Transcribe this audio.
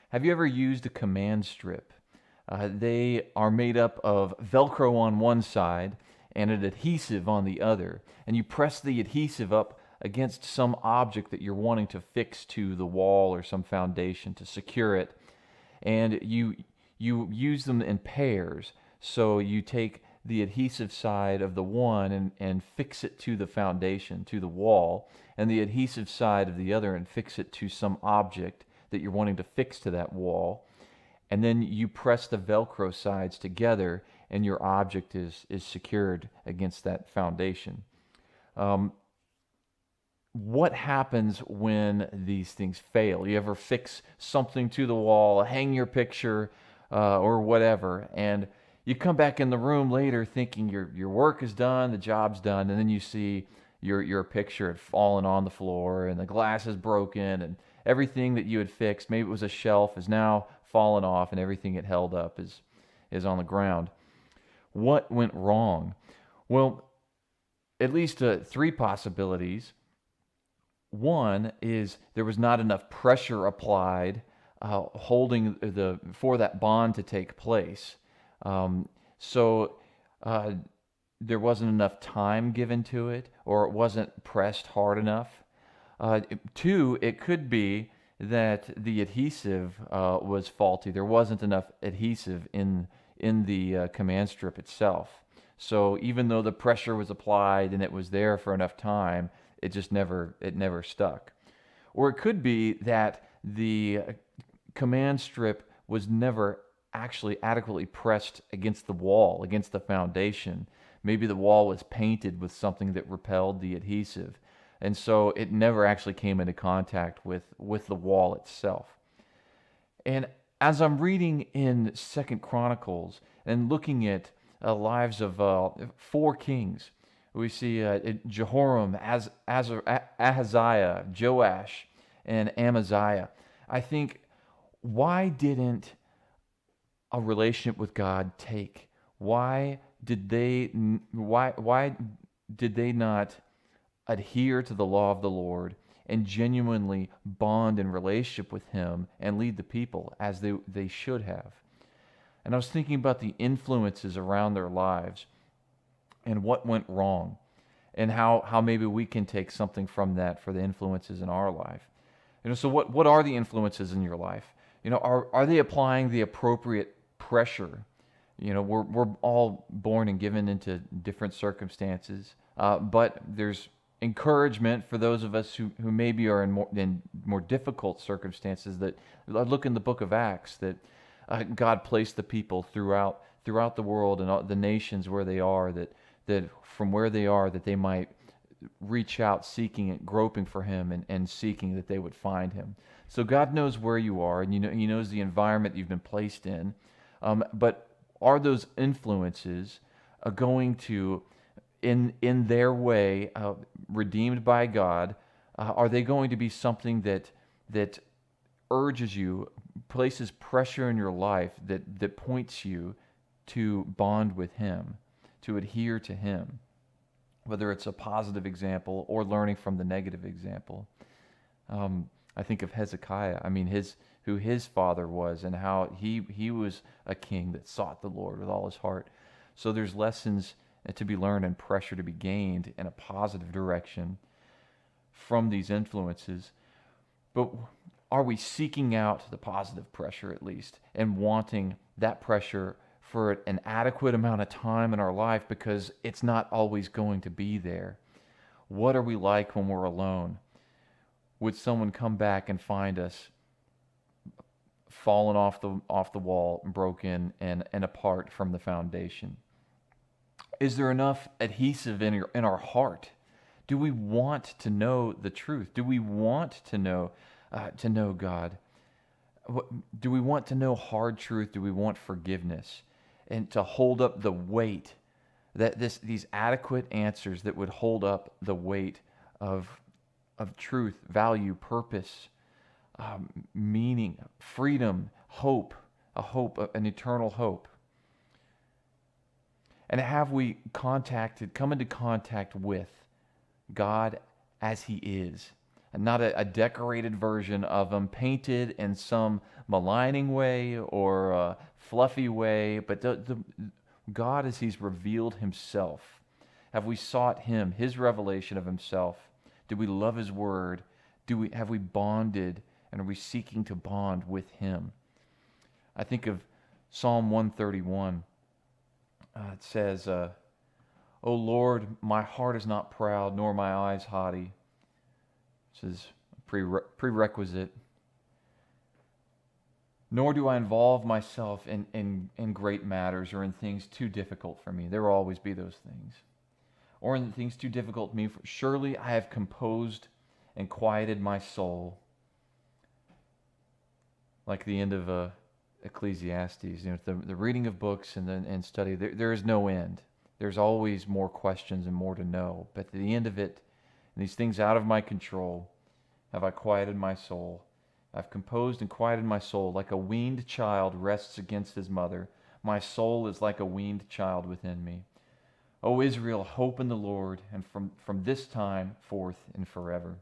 Have you ever used a command strip? They are made up of Velcro on one side and an adhesive on the other. And you press the adhesive up against some object that you're wanting to fix to the wall or some foundation to secure it. And you use them in pairs. So you take the adhesive side of the one and fix it to the foundation, to the wall, and the adhesive side of the other and fix it to some object that you're wanting to fix to that wall. And then you press the Velcro sides together, and your object is secured against that foundation. Um, what happens when these things fail? You ever fix something to the wall, hang your picture, or whatever, and you come back in the room later thinking your work is done, the job's done, and then you see your picture had fallen on the floor, and the glass is broken, and everything that you had fixed, maybe it was a shelf, is now fallen off, and everything it held up is on the ground. What went wrong? Well, at least three possibilities. One is there was not enough pressure applied, holding the for that bond to take place. So uh, there wasn't enough time given to it, or it wasn't pressed hard enough. Two, it could be that the adhesive was faulty. There wasn't enough adhesive in the command strip itself. So even though the pressure was applied and it was there for enough time, it never stuck. Or it could be that the command strip was never actually adequately pressed against the wall, against the foundation. Maybe the wall was painted with something that repelled the adhesive. And so it never actually came into contact with the wall itself. And as I'm reading in Second Chronicles and looking at lives of four kings, we see Jehoram, Ahaziah, Joash, and Amaziah. I think, why didn't a relationship with God take? Why did they not adhere to the law of the Lord and genuinely bond in relationship with Him and lead the people as they should have? And I was thinking about the influences around their lives and what went wrong, and how maybe we can take something from that for the influences in our life. So what are the influences in your life? Are they applying the appropriate pressure? We're all born and given into different circumstances, but there's encouragement for those of us who maybe are in more difficult circumstances. That I look in the book of Acts that God placed the people throughout the world and all the nations where they are, that from where they are, that they might reach out seeking and groping for Him, and seeking that they would find Him. So God knows where you are, and He knows the environment you've been placed in. But are those influences going to, in their way, redeemed by God? Are they going to be something that urges you, places pressure in your life, that points you to bond with Him, to adhere to Him, whether it's a positive example or learning from the negative example? I think of Hezekiah. I mean, who his father was, and how he was a king that sought the Lord with all his heart. So there's lessons to be learned and pressure to be gained in a positive direction from these influences. But are we seeking out the positive pressure, at least, and wanting that pressure for an adequate amount of time in our life, because it's not always going to be there? What are we like when we're alone? Would someone come back and find us fallen off the wall, broken, and apart from the foundation? Is there enough adhesive in our heart? Do we want to know the truth? Do we want to know God? Do we want to know hard truth? Do we want forgiveness, and to hold up the weight, these adequate answers that would hold up the weight of truth, value, purpose, meaning, freedom, hope, an eternal hope? And have we come into contact with God as He is? and not a decorated version of him, painted in some maligning way or a fluffy way, but God as he's revealed himself. Have we sought him, his revelation of himself? Do we love his word? Have we bonded, and are we seeking to bond with him? I think of Psalm 131. It says, O Lord, my heart is not proud, nor my eyes haughty. This is a prerequisite. Nor do I involve myself in great matters or in things too difficult for me. There will always be those things. Or in things too difficult for me. Surely I have composed and quieted my soul. Like the end of Ecclesiastes, the reading of books and study, there is no end. There's always more questions and more to know. But at the end of it, and these things out of my control, have I quieted my soul. I've composed and quieted my soul. Like a weaned child rests against his mother, my soul is like a weaned child within me. O Israel, hope in the Lord, and from this time forth and forever.